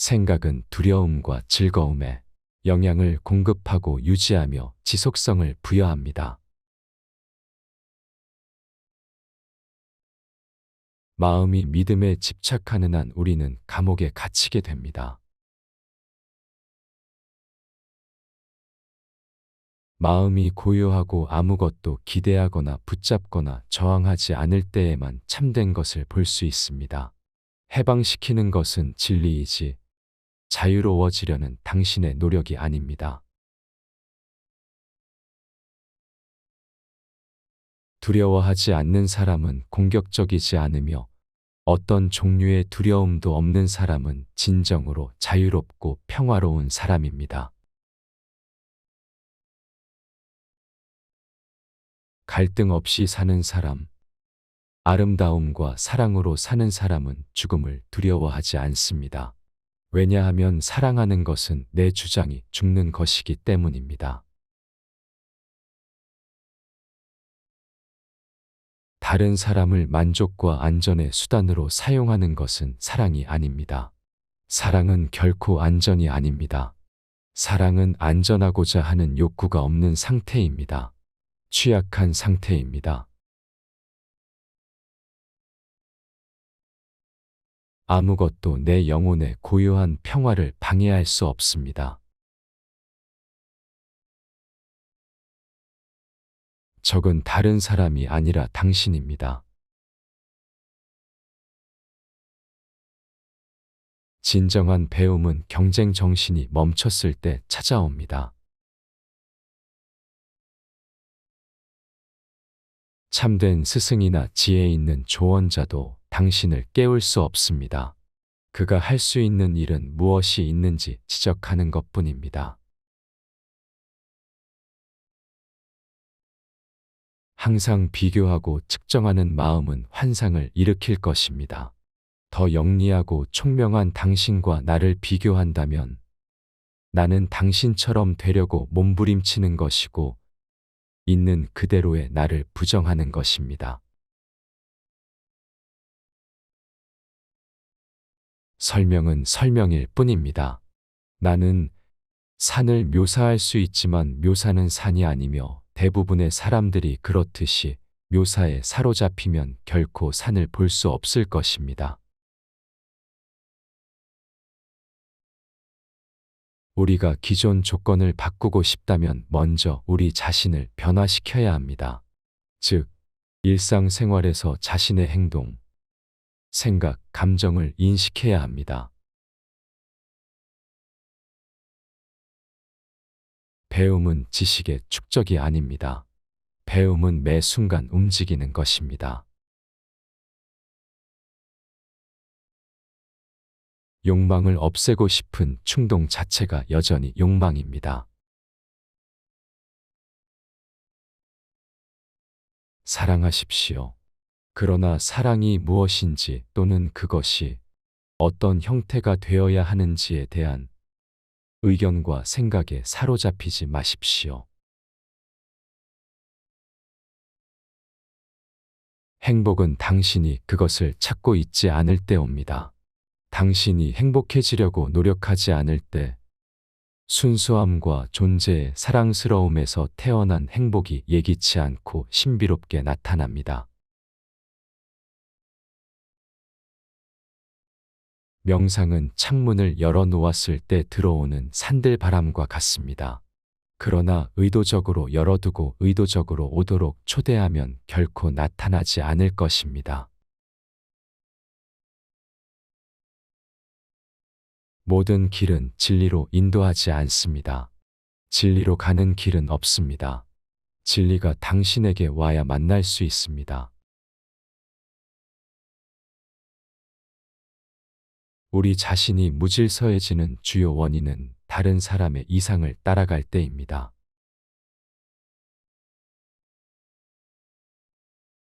생각은 두려움과 즐거움에 영향을 공급하고 유지하며 지속성을 부여합니다. 마음이 믿음에 집착하는 한 우리는 감옥에 갇히게 됩니다. 마음이 고요하고 아무것도 기대하거나 붙잡거나 저항하지 않을 때에만 참된 것을 볼 수 있습니다. 해방시키는 것은 진리이지 자유로워지려는 당신의 노력이 아닙니다. 두려워하지 않는 사람은 공격적이지 않으며 어떤 종류의 두려움도 없는 사람은 진정으로 자유롭고 평화로운 사람입니다. 갈등 없이 사는 사람, 아름다움과 사랑으로 사는 사람은 죽음을 두려워하지 않습니다. 왜냐하면 사랑하는 것은 내 주장이 죽는 것이기 때문입니다. 다른 사람을 만족과 안전의 수단으로 사용하는 것은 사랑이 아닙니다. 사랑은 결코 안전이 아닙니다. 사랑은 안전하고자 하는 욕구가 없는 상태입니다. 취약한 상태입니다. 아무것도 내 영혼의 고요한 평화를 방해할 수 없습니다. 적은 다른 사람이 아니라 당신입니다. 진정한 배움은 경쟁 정신이 멈췄을 때 찾아옵니다. 참된 스승이나 지혜 있는 조언자도 당신을 깨울 수 없습니다. 그가 할 수 있는 일은 무엇이 있는지 지적하는 것뿐입니다. 항상 비교하고 측정하는 마음은 환상을 일으킬 것입니다. 더 영리하고 총명한 당신과 나를 비교한다면 나는 당신처럼 되려고 몸부림치는 것이고 있는 그대로의 나를 부정하는 것입니다. 설명은 설명일 뿐입니다. 나는 산을 묘사할 수 있지만 묘사는 산이 아니며 대부분의 사람들이 그렇듯이 묘사에 사로잡히면 결코 산을 볼 수 없을 것입니다. 우리가 기존 조건을 바꾸고 싶다면 먼저 우리 자신을 변화시켜야 합니다. 즉, 일상생활에서 자신의 행동, 생각, 감정을 인식해야 합니다. 배움은 지식의 축적이 아닙니다. 배움은 매 순간 움직이는 것입니다. 욕망을 없애고 싶은 충동 자체가 여전히 욕망입니다. 사랑하십시오. 그러나 사랑이 무엇인지 또는 그것이 어떤 형태가 되어야 하는지에 대한 의견과 생각에 사로잡히지 마십시오. 행복은 당신이 그것을 찾고 있지 않을 때 옵니다. 당신이 행복해지려고 노력하지 않을 때 순수함과 존재의 사랑스러움에서 태어난 행복이 예기치 않고 신비롭게 나타납니다. 명상은 창문을 열어 놓았을 때 들어오는 산들바람과 같습니다. 그러나 의도적으로 열어두고 의도적으로 오도록 초대하면 결코 나타나지 않을 것입니다. 모든 길은 진리로 인도하지 않습니다. 진리로 가는 길은 없습니다. 진리가 당신에게 와야 만날 수 있습니다. 우리 자신이 무질서해지는 주요 원인은 다른 사람의 이상을 따라갈 때입니다.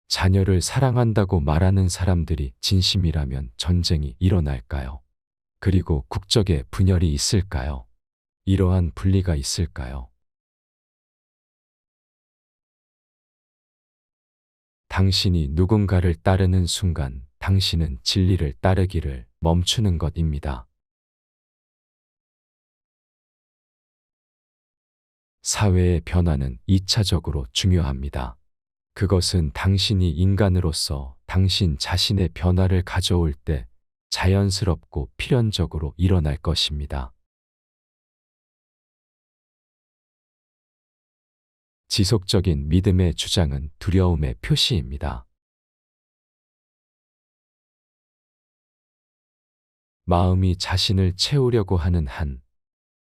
자녀를 사랑한다고 말하는 사람들이 진심이라면 전쟁이 일어날까요? 그리고 국적에 분열이 있을까요? 이러한 분리가 있을까요? 당신이 누군가를 따르는 순간 당신은 진리를 따르기를 멈추는 것입니다. 사회의 변화는 2차적으로 중요합니다. 그것은 당신이 인간으로서 당신 자신의 변화를 가져올 때 자연스럽고 필연적으로 일어날 것입니다. 지속적인 믿음의 주장은 두려움의 표시입니다. 마음이 자신을 채우려고 하는 한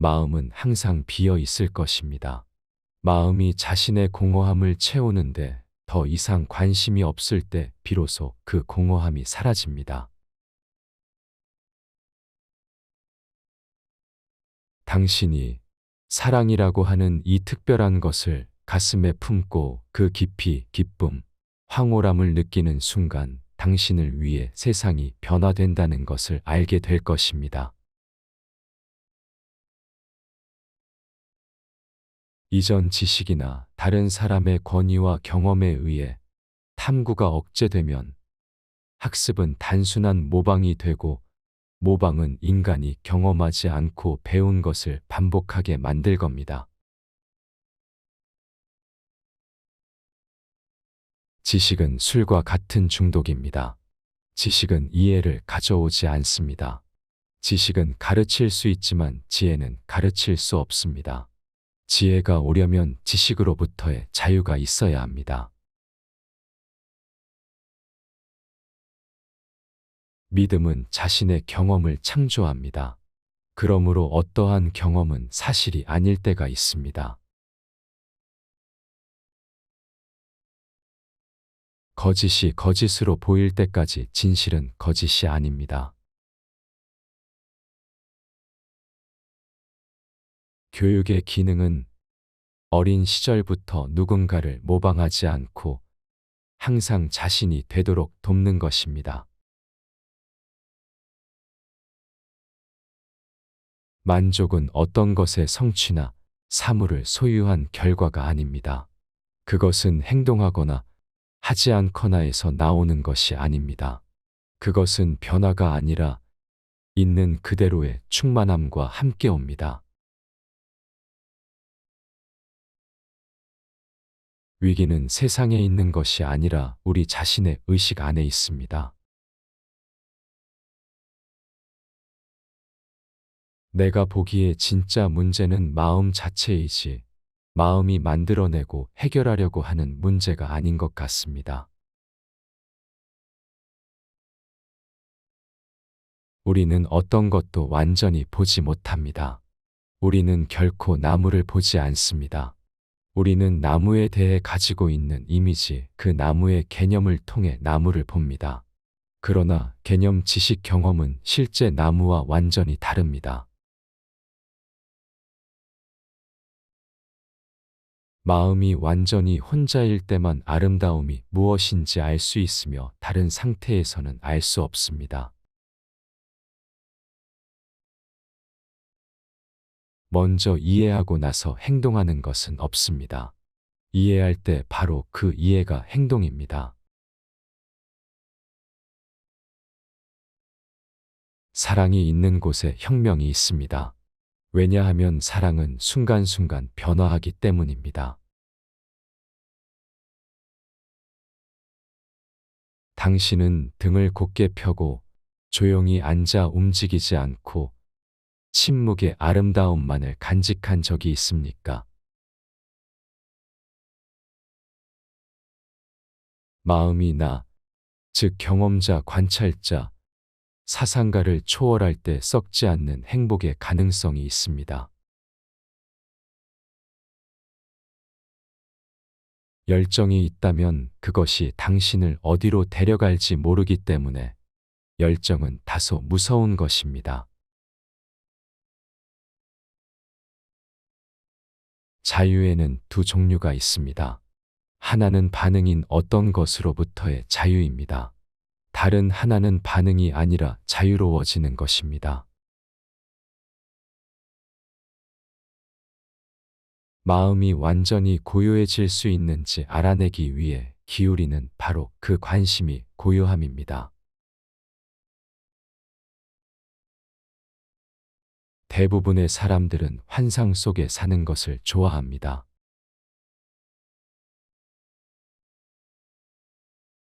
마음은 항상 비어 있을 것입니다. 마음이 자신의 공허함을 채우는데 더 이상 관심이 없을 때 비로소 그 공허함이 사라집니다. 당신이 사랑이라고 하는 이 특별한 것을 가슴에 품고 그 깊이 기쁨, 황홀함을 느끼는 순간 당신을 위해 세상이 변화된다는 것을 알게 될 것입니다. 이전 지식이나 다른 사람의 권위와 경험에 의해 탐구가 억제되면 학습은 단순한 모방이 되고 모방은 인간이 경험하지 않고 배운 것을 반복하게 만들 겁니다. 지식은 술과 같은 중독입니다. 지식은 이해를 가져오지 않습니다. 지식은 가르칠 수 있지만 지혜는 가르칠 수 없습니다. 지혜가 오려면 지식으로부터의 자유가 있어야 합니다. 믿음은 자신의 경험을 창조합니다. 그러므로 어떠한 경험은 사실이 아닐 때가 있습니다. 거짓이 거짓으로 보일 때까지 진실은 거짓이 아닙니다. 교육의 기능은 어린 시절부터 누군가를 모방하지 않고 항상 자신이 되도록 돕는 것입니다. 만족은 어떤 것의 성취나 사물을 소유한 결과가 아닙니다. 그것은 행동하거나 하지 않거나에서 나오는 것이 아닙니다. 그것은 변화가 아니라 있는 그대로의 충만함과 함께 옵니다. 위기는 세상에 있는 것이 아니라 우리 자신의 의식 안에 있습니다. 내가 보기에 진짜 문제는 마음 자체이지 마음이 만들어내고 해결하려고 하는 문제가 아닌 것 같습니다. 우리는 어떤 것도 완전히 보지 못합니다. 우리는 결코 나무를 보지 않습니다. 우리는 나무에 대해 가지고 있는 이미지, 그 나무의 개념을 통해 나무를 봅니다. 그러나 개념, 지식, 경험은 실제 나무와 완전히 다릅니다. 마음이 완전히 혼자일 때만 아름다움이 무엇인지 알 수 있으며 다른 상태에서는 알 수 없습니다. 먼저 이해하고 나서 행동하는 것은 없습니다. 이해할 때 바로 그 이해가 행동입니다. 사랑이 있는 곳에 혁명이 있습니다. 왜냐하면 사랑은 순간순간 변화하기 때문입니다. 당신은 등을 곧게 펴고 조용히 앉아 움직이지 않고 침묵의 아름다움만을 간직한 적이 있습니까? 마음이 나, 즉 경험자, 관찰자, 사상가를 초월할 때 썩지 않는 행복의 가능성이 있습니다. 열정이 있다면 그것이 당신을 어디로 데려갈지 모르기 때문에 열정은 다소 무서운 것입니다. 자유에는 두 종류가 있습니다. 하나는 반응인 어떤 것으로부터의 자유입니다. 다른 하나는 반응이 아니라 자유로워지는 것입니다. 마음이 완전히 고요해질 수 있는지 알아내기 위해 기울이는 바로 그 관심이 고요함입니다. 대부분의 사람들은 환상 속에 사는 것을 좋아합니다.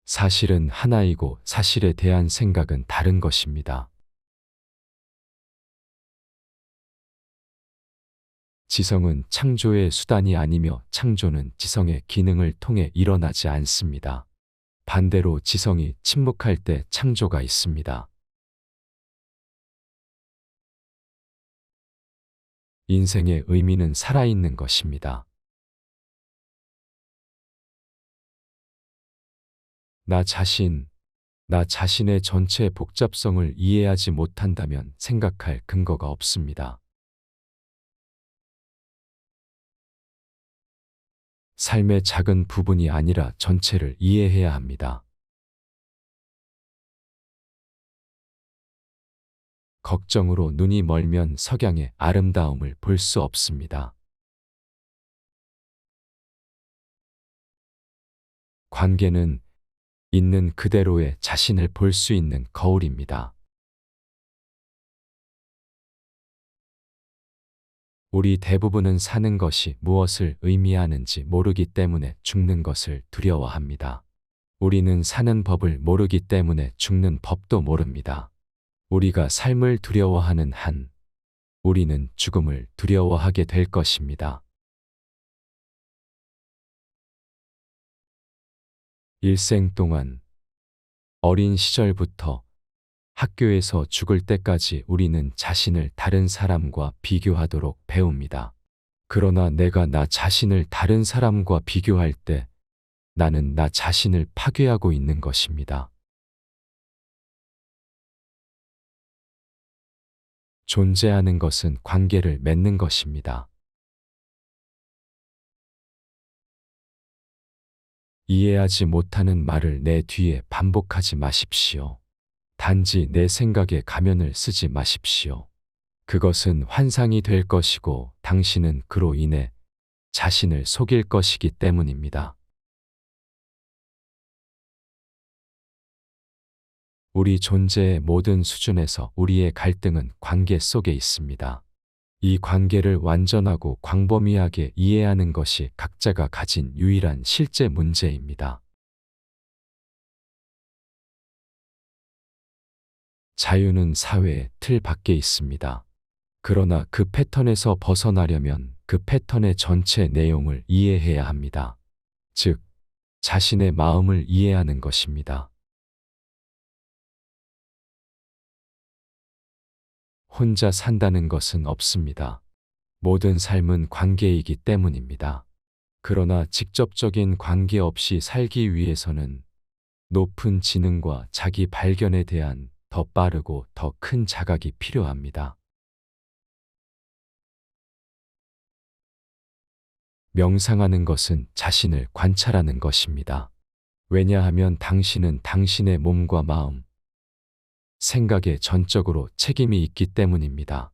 사실은 하나이고 사실에 대한 생각은 다른 것입니다. 지성은 창조의 수단이 아니며 창조는 지성의 기능을 통해 일어나지 않습니다. 반대로 지성이 침묵할 때 창조가 있습니다. 인생의 의미는 살아있는 것입니다. 나 자신의 전체 복잡성을 이해하지 못한다면 생각할 근거가 없습니다. 삶의 작은 부분이 아니라 전체를 이해해야 합니다. 걱정으로 눈이 멀면 석양의 아름다움을 볼 수 없습니다. 관계는 있는 그대로의 자신을 볼 수 있는 거울입니다. 우리 대부분은 사는 것이 무엇을 의미하는지 모르기 때문에 죽는 것을 두려워합니다. 우리는 사는 법을 모르기 때문에 죽는 법도 모릅니다. 우리가 삶을 두려워하는 한, 우리는 죽음을 두려워하게 될 것입니다. 일생 동안 어린 시절부터 학교에서 죽을 때까지 우리는 자신을 다른 사람과 비교하도록 배웁니다. 그러나 내가 나 자신을 다른 사람과 비교할 때 나는 나 자신을 파괴하고 있는 것입니다. 존재하는 것은 관계를 맺는 것입니다. 이해하지 못하는 말을 내 뒤에 반복하지 마십시오. 단지 내 생각에 가면을 쓰지 마십시오. 그것은 환상이 될 것이고 당신은 그로 인해 자신을 속일 것이기 때문입니다. 우리 존재의 모든 수준에서 우리의 갈등은 관계 속에 있습니다. 이 관계를 완전하고 광범위하게 이해하는 것이 각자가 가진 유일한 실제 문제입니다. 자유는 사회의 틀 밖에 있습니다. 그러나 그 패턴에서 벗어나려면 그 패턴의 전체 내용을 이해해야 합니다. 즉, 자신의 마음을 이해하는 것입니다. 혼자 산다는 것은 없습니다. 모든 삶은 관계이기 때문입니다. 그러나 직접적인 관계 없이 살기 위해서는 높은 지능과 자기 발견에 대한 더 빠르고 더 큰 자각이 필요합니다. 명상하는 것은 자신을 관찰하는 것입니다. 왜냐하면 당신은 당신의 몸과 마음, 생각에 전적으로 책임이 있기 때문입니다.